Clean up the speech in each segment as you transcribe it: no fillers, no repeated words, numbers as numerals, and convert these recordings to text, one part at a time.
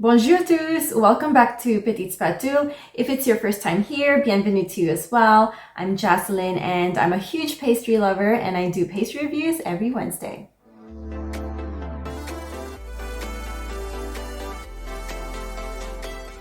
Bonjour tous! Welcome back to Petites Patous. If it's your first time here, bienvenue to you as well. I'm Jocelyn and I'm a huge pastry lover and I do pastry reviews every Wednesday.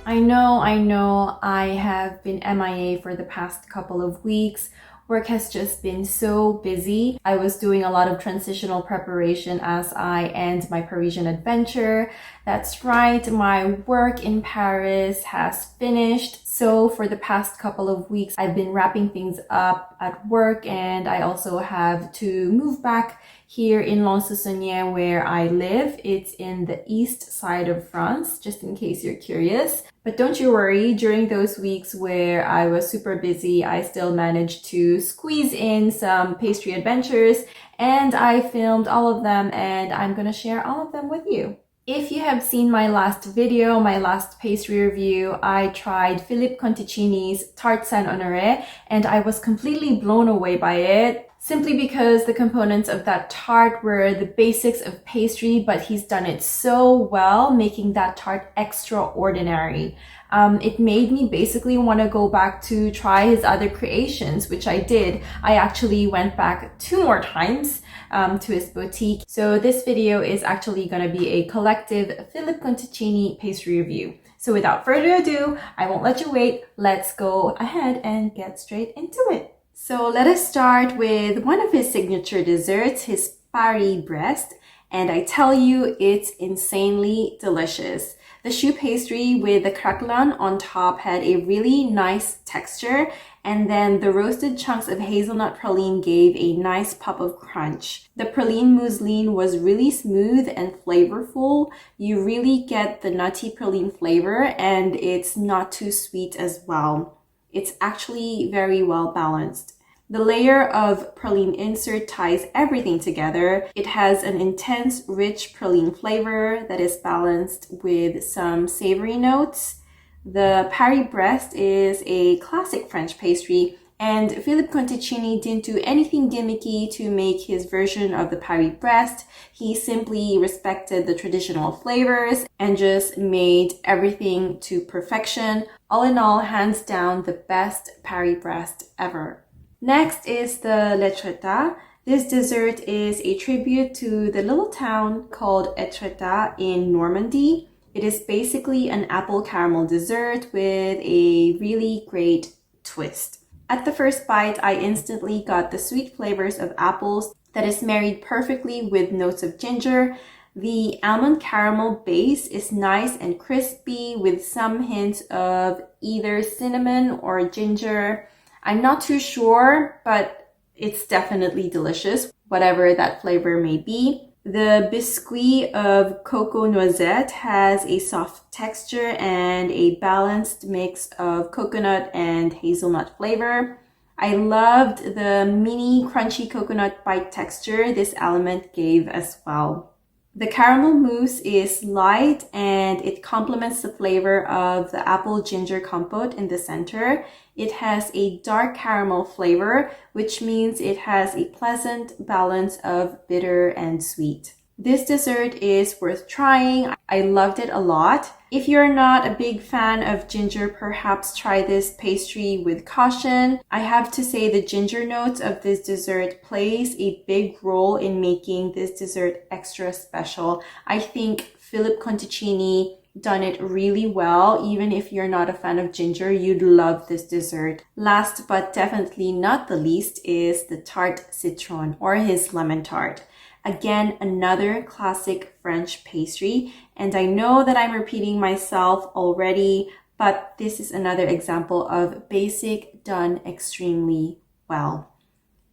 I know, I have been MIA for the past couple of weeks. Work has just been so busy. I was doing a lot of transitional preparation as I end my Parisian adventure. That's right, my work in Paris has finished. So for the past couple of weeks, I've been wrapping things up at work and I also have to move back here in Lons-le-Saunier where I live. It's in the east side of France, just in case you're curious. But don't you worry, during those weeks where I was super busy, I still managed to squeeze in some pastry adventures and I filmed all of them and I'm gonna share all of them with you. If you have seen my last video, my last pastry review, I tried Philippe Conticini's Tarte Saint-Honoré and I was completely blown away by it. Simply because the components of that tart were the basics of pastry, but he's done it so well, making that tart extraordinary. It made me basically want to go back to try his other creations, which I did. I actually went back 2 more times to his boutique. So this video is actually going to be a collective Philippe Conticini pastry review. So without further ado, I won't let you wait. Let's go ahead and get straight into it. So let us start with one of his signature desserts, his Parry Breast, and I tell you, it's insanely delicious. The choux pastry with the craquelin on top had a really nice texture, and then the roasted chunks of hazelnut praline gave a nice pop of crunch. The praline mousseline was really smooth and flavorful. You really get the nutty praline flavor, and it's not too sweet as well. It's actually very well balanced. The layer of praline insert ties everything together. It has an intense, rich praline flavor that is balanced with some savory notes. The Parry Breast is a classic French pastry, and Philippe Conticini didn't do anything gimmicky to make his version of the Parry Breast. He simply respected the traditional flavors and just made everything to perfection. All in all, hands down, the best Parry Breast ever. Next is the lechota. This dessert is a tribute to the little town called Etretat in Normandy. It is basically an apple caramel dessert with a really great twist. At the first bite, I instantly got the sweet flavors of apples that is married perfectly with notes of ginger. The almond caramel base is nice and crispy with some hints of either cinnamon or ginger. I'm not too sure, but it's definitely delicious, whatever that flavor may be. The biscuit of cocoa noisette has a soft texture and a balanced mix of coconut and hazelnut flavor. I loved the mini crunchy coconut bite texture this element gave as well. The caramel mousse is light and it complements the flavor of the apple ginger compote in the center. It has a dark caramel flavor, which means it has a pleasant balance of bitter and sweet. This dessert is worth trying. I loved it a lot. If you're not a big fan of ginger, perhaps try this pastry with caution. I have to say the ginger notes of this dessert plays a big role in making this dessert extra special. I think Philippe Conticini done it really well. Even if you're not a fan of ginger, you'd love this dessert. Last but definitely not the least is the tarte citron, or his lemon tart. Again, another classic French pastry, and I know that I'm repeating myself already, but this is another example of basic done extremely well.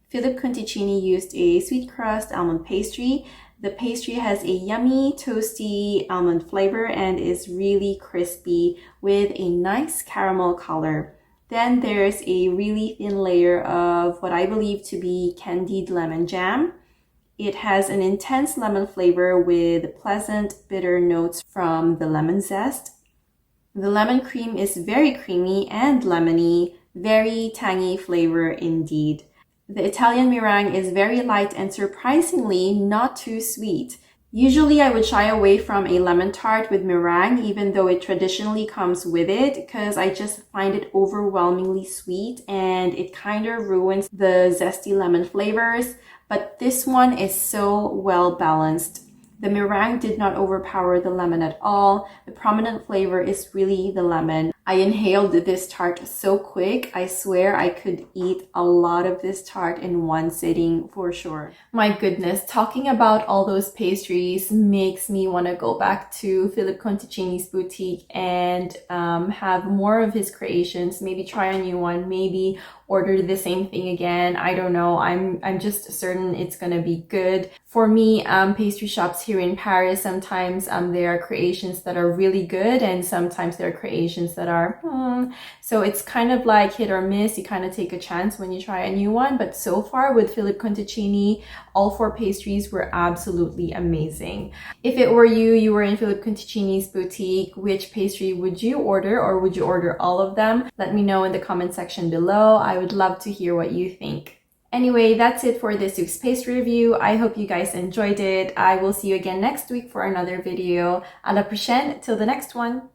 Philippe Conticini used a sweet crust almond pastry. The pastry has a yummy, toasty almond flavor and is really crispy with a nice caramel color. Then there's a really thin layer of what I believe to be candied lemon jam. It has an intense lemon flavor with pleasant bitter notes from the lemon zest. The lemon cream is very creamy and lemony, very tangy flavor indeed. The Italian meringue is very light and surprisingly not too sweet. Usually I would shy away from a lemon tart with meringue, even though it traditionally comes with it, because I just find it overwhelmingly sweet and it kind of ruins the zesty lemon flavors. But this one is so well balanced. The meringue did not overpower the lemon at all. The prominent flavor is really the lemon. I inhaled this tart so quick. I swear I could eat a lot of this tart in one sitting for sure. My goodness, talking about all those pastries makes me want to go back to Philippe Conticini's boutique and have more of his creations, maybe try a new one, maybe order the same thing again. I don't know. I'm just certain it's gonna be good. For me, pastry shops here in Paris, sometimes there are creations that are really good and sometimes there are creations that are so it's kind of like hit or miss. You kind of take a chance when you try a new one, but so far with Philippe Conticini, all 4 pastries were absolutely amazing. If it were you, you were in Philippe Conticini's boutique, which pastry would you order, or would you order all of them? Let me know in the comment section below. I would love to hear what you think. Anyway, that's it for this week's pastry review. I hope you guys enjoyed it. I will see you again next week for another video. À la prochaine, till the next one.